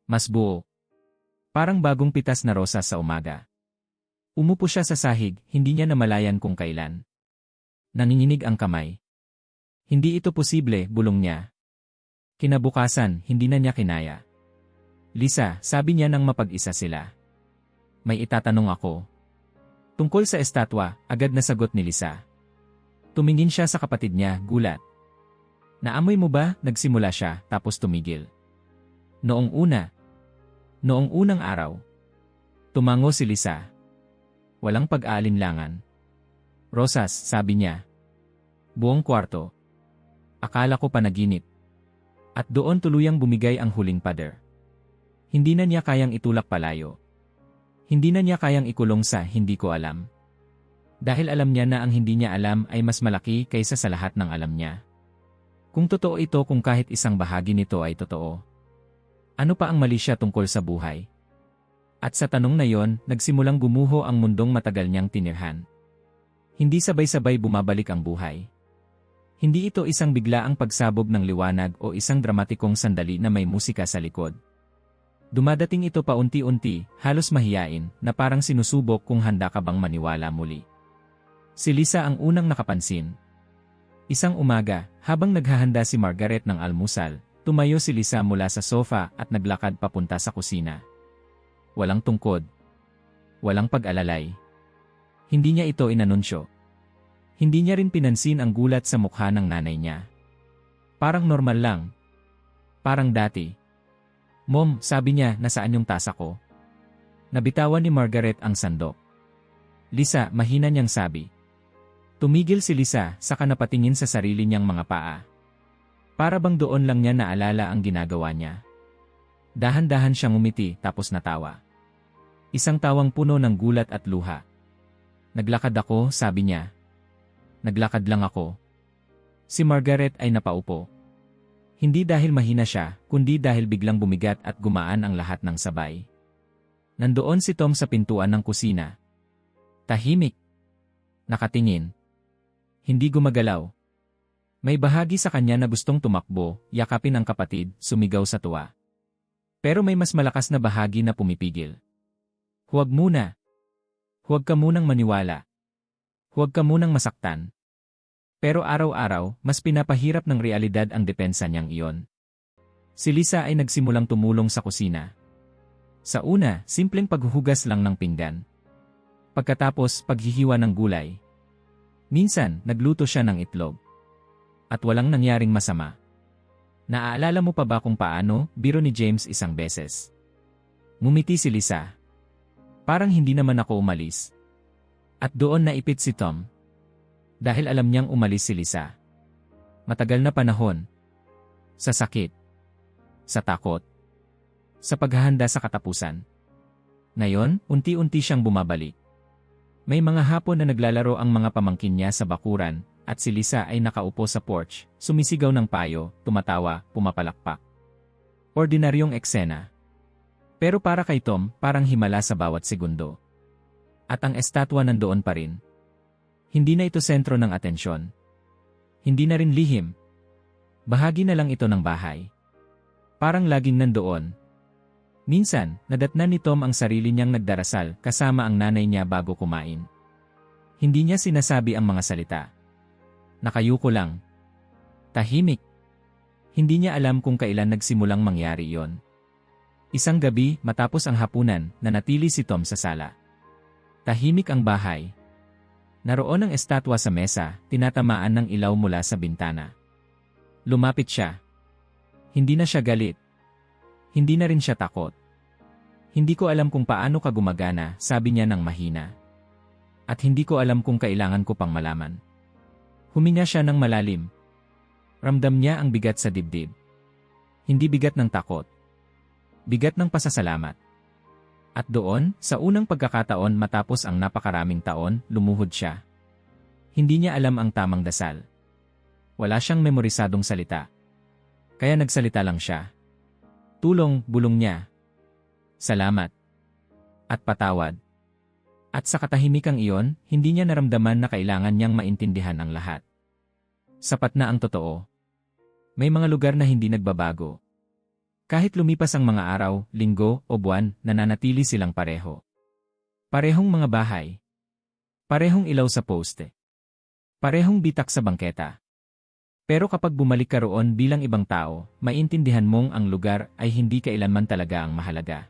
Mas buo. Parang bagong pitas na rosas sa umaga. Umupo siya sa sahig, hindi niya namalayan kung kailan. Nanginginig ang kamay. Hindi ito posible, bulong niya. Kinabukasan, hindi na niya kinaya. Lisa, sabi niya nang mapag-isa sila. May itatanong ako. Tungkol sa estatwa, agad na sagot ni Lisa. Tumingin siya sa kapatid niya, gulat. Naamoy mo ba? Nagsimula siya, tapos tumigil. Noong unang araw. Tumango si Lisa. Walang pag-aalinlangan. Rosas, sabi niya. Buong kwarto. Akala ko panaginip. At doon tuluyang bumigay ang huling pader. Hindi na niya kayang itulak palayo. Hindi na niya kayang ikulong sa hindi ko alam. Dahil alam niya na ang hindi niya alam ay mas malaki kaysa sa lahat ng alam niya. Kung totoo ito, kung kahit isang bahagi nito ay totoo. Ano pa ang mali siya tungkol sa buhay? At sa tanong na yon, nagsimulang gumuho ang mundong matagal niyang tinirhan. Hindi sabay-sabay bumabalik ang buhay. Hindi ito isang biglaang pagsabog ng liwanag o isang dramatikong sandali na may musika sa likod. Dumadating ito paunti-unti, halos mahiyain, na parang sinusubok kung handa ka bang maniwala muli. Si Lisa ang unang nakapansin. Isang umaga, habang naghahanda si Margaret ng almusal, tumayo si Lisa mula sa sofa at naglakad papunta sa kusina. Walang tungkod. Walang pag-alalay. Hindi niya ito inanunsyo. Hindi niya rin pinansin ang gulat sa mukha ng nanay niya. Parang normal lang. Parang dati. Mom, sabi niya, nasaan yung tasa ko? Nabitawan ni Margaret ang sandok. Lisa, mahina niyang sabi. Tumigil si Lisa, saka napatingin sa sarili niyang mga paa. Para bang doon lang niya naalala ang ginagawa niya. Dahan-dahan siyang umiti, tapos natawa. Isang tawang puno ng gulat at luha. Naglakad ako, sabi niya. Naglakad lang ako. Si Margaret ay napaupo. Hindi dahil mahina siya, kundi dahil biglang bumigat at gumaan ang lahat ng sabay. Nandoon si Tom sa pintuan ng kusina. Tahimik. Nakatingin. Hindi gumagalaw. May bahagi sa kanya na gustong tumakbo, yakapin ang kapatid, sumigaw sa tuwa. Pero may mas malakas na bahagi na pumipigil. Huwag muna. Huwag ka munang maniwala. Huwag ka munang masaktan. Pero araw-araw, mas pinapahirap ng realidad ang depensa niyang iyon. Si Lisa ay nagsimulang tumulong sa kusina. Sa una, simpleng paghuhugas lang ng pinggan. Pagkatapos, paghihiwa ng gulay. Minsan, nagluto siya ng itlog. At walang nangyaring masama. Naaalala mo pa ba kung paano, biro ni James isang beses? Ngumiti si Lisa. Parang hindi naman ako umalis. At doon naipit si Tom. Dahil alam niyang umalis si Lisa. Matagal na panahon. Sa sakit. Sa takot. Sa paghahanda sa katapusan. Ngayon, unti-unti siyang bumabalik. May mga hapon na naglalaro ang mga pamangkin niya sa bakuran, at si Lisa ay nakaupo sa porch, sumisigaw ng payo, tumatawa, pumapalakpak. Ordinaryong eksena. Pero para kay Tom, parang himala sa bawat segundo. At ang estatwa nandoon pa rin. Hindi na ito sentro ng atensyon. Hindi na rin lihim. Bahagi na lang ito ng bahay. Parang laging nandoon. Minsan, nadatnan ni Tom ang sarili niyang nagdarasal kasama ang nanay niya bago kumain. Hindi niya sinasabi ang mga salita. Nakayuko lang. Tahimik. Hindi niya alam kung kailan nagsimulang mangyari iyon. Isang gabi, matapos ang hapunan, nanatili si Tom sa sala. Tahimik ang bahay. Naroon ang estatwa sa mesa, tinatamaan ng ilaw mula sa bintana. Lumapit siya. Hindi na siya galit. Hindi na rin siya takot. Hindi ko alam kung paano ka gumagana, sabi niya ng mahina. At hindi ko alam kung kailangan ko pang malaman. Huminga siya ng malalim. Ramdam niya ang bigat sa dibdib. Hindi bigat ng takot. Bigat ng pasasalamat. At doon, sa unang pagkakataon matapos ang napakaraming taon, lumuhod siya. Hindi niya alam ang tamang dasal. Wala siyang memorisadong salita. Kaya nagsalita lang siya. Tulong, bulong niya. Salamat. At patawad. At sa katahimikang iyon, hindi niya naramdaman na kailangan niyang maintindihan ang lahat. Sapat na ang totoo. May mga lugar na hindi nagbabago. Kahit lumipas ang mga araw, linggo, o buwan, nananatili silang pareho. Parehong mga bahay. Parehong ilaw sa poste. Parehong bitak sa bangketa. Pero kapag bumalik ka roon bilang ibang tao, maintindihan mong ang lugar ay hindi kailanman talaga ang mahalaga.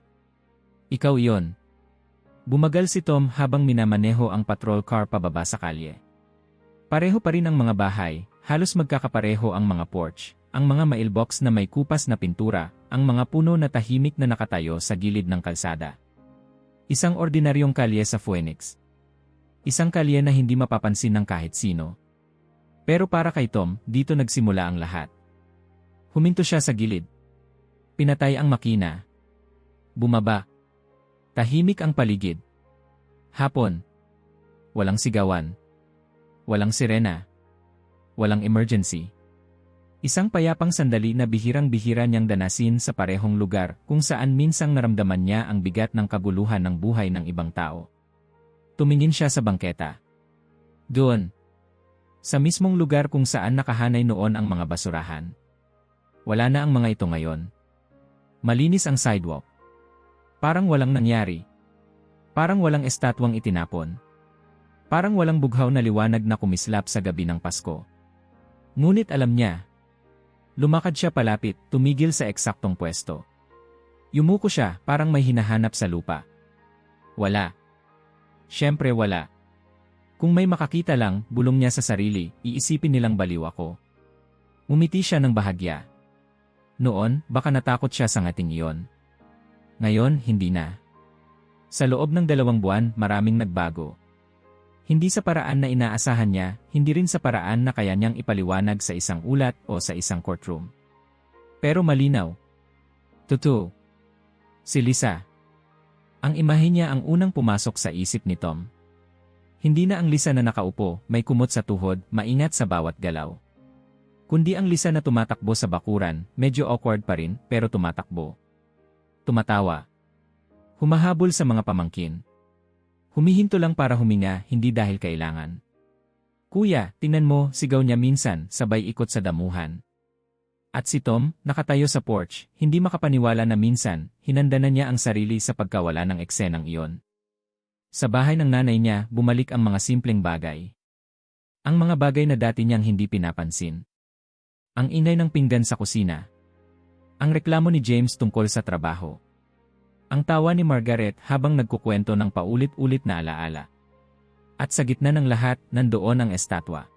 Ikaw iyon. Bumagal si Tom habang minamaneho ang patrol car pababa sa kalye. Pareho pa rin ang mga bahay, halos magkakapareho ang mga porch, ang mga mailbox na may kupas na pintura, ang mga puno na tahimik na nakatayo sa gilid ng kalsada. Isang ordinaryong kalye sa Phoenix. Isang kalye na hindi mapapansin ng kahit sino. Pero para kay Tom, dito nagsimula ang lahat. Huminto siya sa gilid. Pinatay ang makina. Bumaba. Tahimik ang paligid. Hapon. Walang sigawan. Walang sirena. Walang emergency. Isang payapang sandali na bihirang-bihira niyang danasin sa parehong lugar kung saan minsang naramdaman niya ang bigat ng kaguluhan ng buhay ng ibang tao. Tumingin siya sa bangketa. Doon. Sa mismong lugar kung saan nakahanay noon ang mga basurahan. Wala na ang mga ito ngayon. Malinis ang sidewalk. Parang walang nangyari. Parang walang estatwang itinapon. Parang walang bughaw na liwanag na kumislap sa gabi ng Pasko. Ngunit alam niya. Lumakad siya palapit, tumigil sa eksaktong pwesto. Yumuko siya, parang may hinahanap sa lupa. Wala. Siyempre wala. Kung may makakita lang, bulong niya sa sarili, iisipin nilang baliw ako. Umiti siya ng bahagya. Noon, baka natakot siya sa ngating iyon. Ngayon, hindi na. Sa loob ng 2 buwan, maraming nagbago. Hindi sa paraan na inaasahan niya, hindi rin sa paraan na kaya niyang ipaliwanag sa isang ulat o sa isang courtroom. Pero malinaw. Totoo. Si Lisa. Ang imahe niya ang unang pumasok sa isip ni Tom. Hindi na ang Lisa na nakaupo, may kumot sa tuhod, maingat sa bawat galaw. Kundi ang Lisa na tumatakbo sa bakuran, medyo awkward pa rin, pero tumatakbo. Tumatawa. Humahabol sa mga pamangkin. Humihinto lang para huminga, hindi dahil kailangan. Kuya, tingnan mo, sigaw niya minsan, sabay ikot sa damuhan. At si Tom, nakatayo sa porch, hindi makapaniwala na minsan, hinanda na niya ang sarili sa pagkawala ng eksenang iyon. Sa bahay ng nanay niya, bumalik ang mga simpleng bagay. Ang mga bagay na dati niyang hindi pinapansin. Ang ingay ng pinggan sa kusina. Ang reklamo ni James tungkol sa trabaho. Ang tawa ni Margaret habang nagkukwento ng paulit-ulit na alaala. At sa gitna ng lahat, nandoon ang estatwa.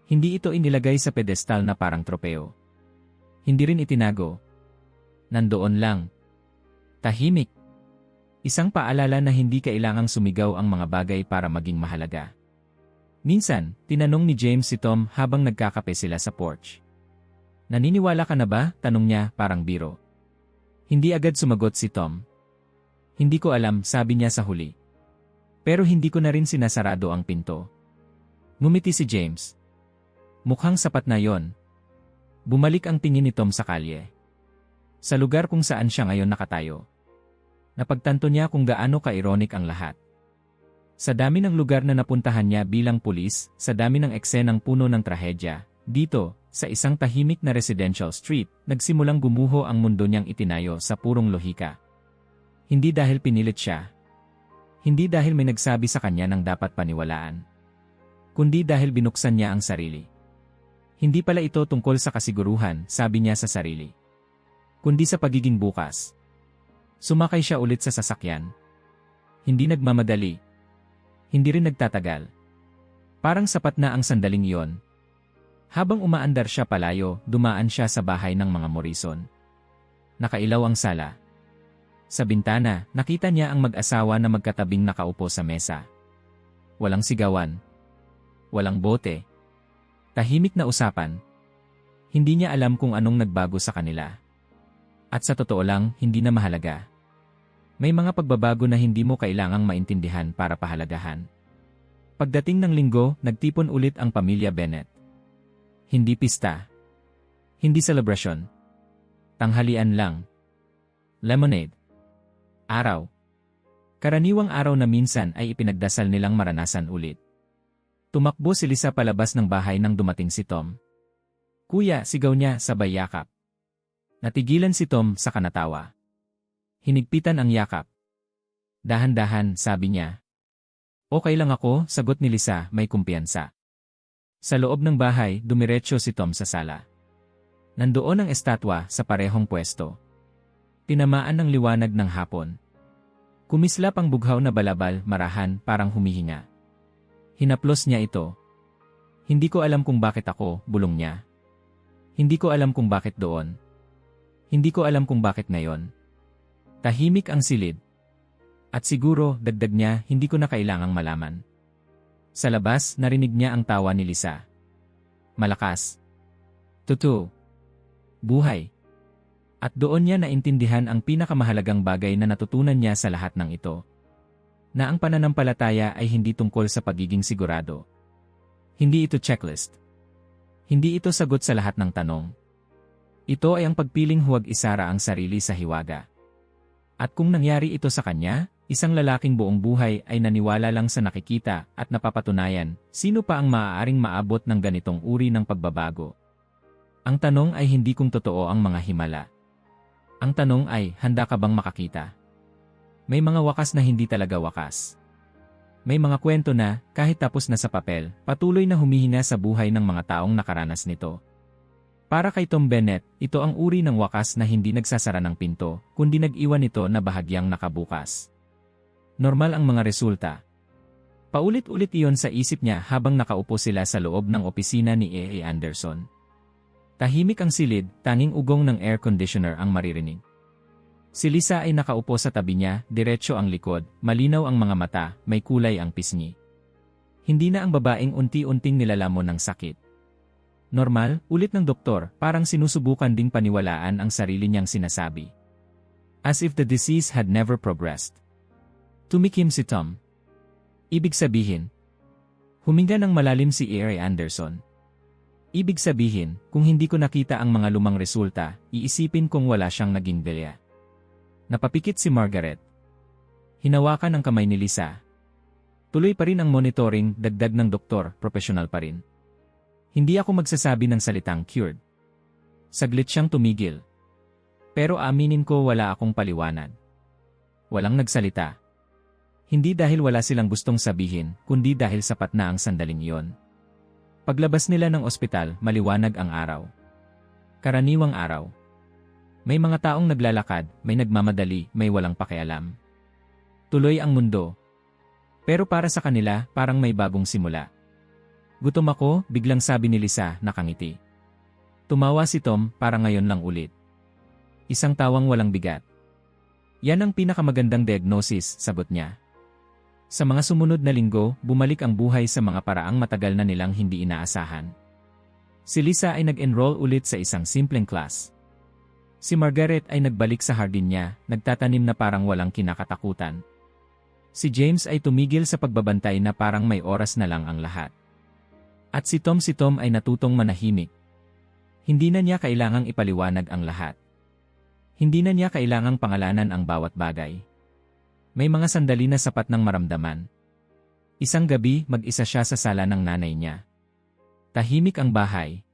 Hindi ito inilagay sa pedestal na parang tropeo. Hindi rin itinago. Nandoon lang. Tahimik. Isang paalala na hindi kailangang sumigaw ang mga bagay para maging mahalaga. Minsan, tinanong ni James si Tom habang nagkakape sila sa porch. Naniniwala ka na ba? Tanong niya, parang biro. Hindi agad sumagot si Tom. Hindi ko alam, sabi niya sa huli. Pero hindi ko na rin sinasarado ang pinto. Ngumiti si James. Mukhang sapat na yon. Bumalik ang tingin ni Tom sa kalye. Sa lugar kung saan siya ngayon nakatayo. Napagtanto niya kung gaano ka-ironic ang lahat. Sa dami ng lugar na napuntahan niya bilang pulis, sa dami ng eksenang puno ng trahedya, dito, Sa isang tahimik na residential street, nagsimulang gumuho ang mundo niyang itinayo sa purong lohika. Hindi dahil pinilit siya. Hindi dahil may nagsabi sa kanya ng dapat paniwalaan. Kundi dahil binuksan niya ang sarili. Hindi pala ito tungkol sa kasiguruhan, sabi niya sa sarili. Kundi sa pagiging bukas. Sumakay siya ulit sa sasakyan. Hindi nagmamadali. Hindi rin nagtatagal. Parang sapat na ang sandaling iyon. Habang umaandar siya palayo, dumaan siya sa bahay ng mga Morrison. Nakailaw ang sala. Sa bintana, nakita niya ang mag-asawa na magkatabing nakaupo sa mesa. Walang sigawan. Walang bote. Tahimik na usapan. Hindi niya alam kung anong nagbago sa kanila. At sa totoo lang, hindi na mahalaga. May mga pagbabago na hindi mo kailangang maintindihan para pahalagahan. Pagdating ng linggo, nagtipon ulit ang pamilya Bennett. Hindi pista. Hindi selebrasyon. Tanghalian lang. Lemonade. Araw. Karaniwang araw na minsan ay ipinagdasal nilang maranasan ulit. Tumakbo si Lisa palabas ng bahay nang dumating si Tom. Kuya, sigaw niya sabay yakap. Natigilan si Tom sa kanatawa. Hinigpitan ang yakap. Dahan-dahan, sabi niya. Okay lang ako, sagot ni Lisa, may kumpiyansa. Sa loob ng bahay, dumiretso si Tom sa sala. Nandoon ang estatwa sa parehong pwesto. Tinamaan ng liwanag ng hapon. Kumislap ang bughaw na balabal, marahan, parang humihinga. Hinaplos niya ito. Hindi ko alam kung bakit ako, bulong niya. Hindi ko alam kung bakit doon. Hindi ko alam kung bakit ngayon. Tahimik ang silid. At siguro, dagdag niya, hindi ko na kailangang malaman. Sa labas, narinig niya ang tawa ni Lisa. Malakas. Totoo. Buhay. At doon niya naintindihan ang pinakamahalagang bagay na natutunan niya sa lahat ng ito. Na ang pananampalataya ay hindi tungkol sa pagiging sigurado. Hindi ito checklist. Hindi ito sagot sa lahat ng tanong. Ito ay ang pagpiling huwag isara ang sarili sa hiwaga. At kung nangyari ito sa kanya, isang lalaking buong buhay ay naniwala lang sa nakikita at napapatunayan, sino pa ang maaaring maabot ng ganitong uri ng pagbabago? Ang tanong ay hindi kung totoo ang mga himala. Ang tanong ay, handa ka bang makakita? May mga wakas na hindi talaga wakas. May mga kwento na, kahit tapos na sa papel, patuloy na humihinga sa buhay ng mga taong nakaranas nito. Para kay Tom Bennett, ito ang uri ng wakas na hindi nagsasara ng pinto, kundi nag-iwan ito na bahagyang nakabukas. Normal ang mga resulta. Paulit-ulit iyon sa isip niya habang nakaupo sila sa loob ng opisina ni A.A. Anderson. Tahimik ang silid, tanging ugong ng air conditioner ang maririnig. Si Lisa ay nakaupo sa tabi niya, diretso ang likod, malinaw ang mga mata, may kulay ang pisngi. Hindi na ang babaeng unti-unting nilalamon ng sakit. Normal, ulit ng doktor, parang sinusubukan ding paniwalaan ang sarili niyang sinasabi. As if the disease had never progressed. Tumikim si Tom. Ibig sabihin. Huminga ng malalim si A.A. Anderson. Ibig sabihin, kung hindi ko nakita ang mga lumang resulta, iisipin kong wala siyang naging bilya. Napapikit si Margaret. Hinawakan ang kamay ni Lisa. Tuloy pa rin ang monitoring, dagdag ng doktor, profesional pa rin. Hindi ako magsasabi ng salitang cured. Saglit siyang tumigil. Pero aminin ko wala akong paliwanag. Walang nagsalita. Hindi dahil wala silang gustong sabihin, kundi dahil sapat na ang sandaling iyon. Paglabas nila ng ospital, maliwanag ang araw. Karaniwang araw. May mga taong naglalakad, may nagmamadali, may walang pakialam. Tuloy ang mundo. Pero para sa kanila, parang may bagong simula. Gutom ako, biglang sabi ni Lisa, nakangiti. Tumawa si Tom, para ngayon lang ulit. Isang tawang walang bigat. Yan ang pinakamagandang diagnosis, sagot niya. Sa mga sumunod na linggo, bumalik ang buhay sa mga paraang matagal na nilang hindi inaasahan. Si Lisa ay nag-enroll ulit sa isang simpleng class. Si Margaret ay nagbalik sa hardin niya, nagtatanim na parang walang kinakatakutan. Si James ay tumigil sa pagbabantay na parang may oras na lang ang lahat. At si Tom ay natutong manahimik. Hindi na niya kailangang ipaliwanag ang lahat. Hindi na niya kailangang pangalanan ang bawat bagay. May mga sandali na sapat ng maramdaman. Isang gabi, mag-isa siya sa sala ng nanay niya. Tahimik ang bahay.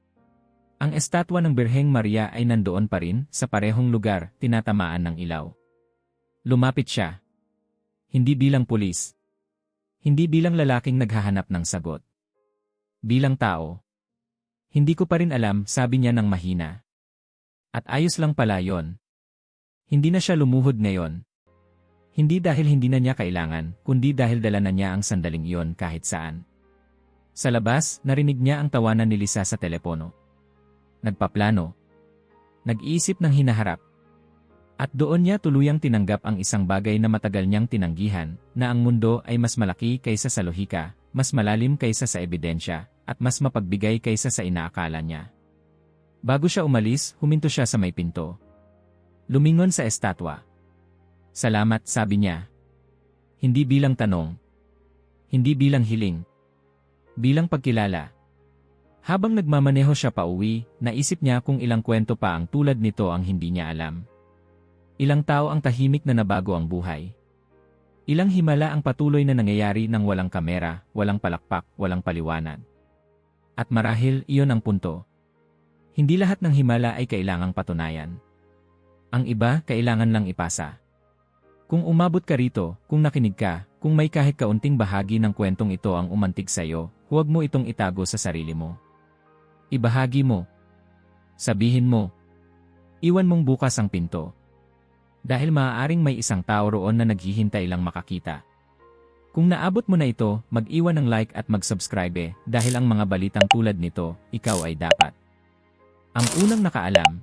Ang estatwa ng Birheng Maria ay nandoon pa rin sa parehong lugar, tinatamaan ng ilaw. Lumapit siya. Hindi bilang pulis. Hindi bilang lalaking naghahanap ng sagot. Bilang tao. Hindi ko pa rin alam, sabi niya ng mahina. At ayos lang pala yon. Hindi na siya lumuhod ngayon. Hindi dahil hindi na niya kailangan, kundi dahil dala na niya ang sandaling iyon kahit saan. Sa labas, narinig niya ang tawanan ni Lisa sa telepono. Nagpaplano. Nag-iisip ng hinaharap. At doon niya tuluyang tinanggap ang isang bagay na matagal niyang tinanggihan, na ang mundo ay mas malaki kaysa sa lohika, mas malalim kaysa sa ebidensya, at mas mapagbigay kaysa sa inaakala niya. Bago siya umalis, huminto siya sa may pinto. Lumingon sa estatwa. Salamat, sabi niya. Hindi bilang tanong. Hindi bilang hiling. Bilang pagkilala. Habang nagmamaneho siya pauwi, naisip niya kung ilang kwento pa ang tulad nito ang hindi niya alam. Ilang tao ang tahimik na nabago ang buhay. Ilang himala ang patuloy na nangyayari ng walang kamera, walang palakpak, walang paliwanag. At marahil iyon ang punto. Hindi lahat ng himala ay kailangang patunayan. Ang iba, kailangan lang ipasa. Kung umabot ka rito, kung nakinig ka, kung may kahit kaunting bahagi ng kwentong ito ang umantig sa iyo, huwag mo itong itago sa sarili mo. Ibahagi mo. Sabihin mo. Iwan mong bukas ang pinto. Dahil maaaring may isang tao roon na naghihintay lang makakita. Kung naabot mo na ito, mag-iwan ng like at mag-subscribe dahil ang mga balitang tulad nito, ikaw ay dapat. Ang unang nakaalam.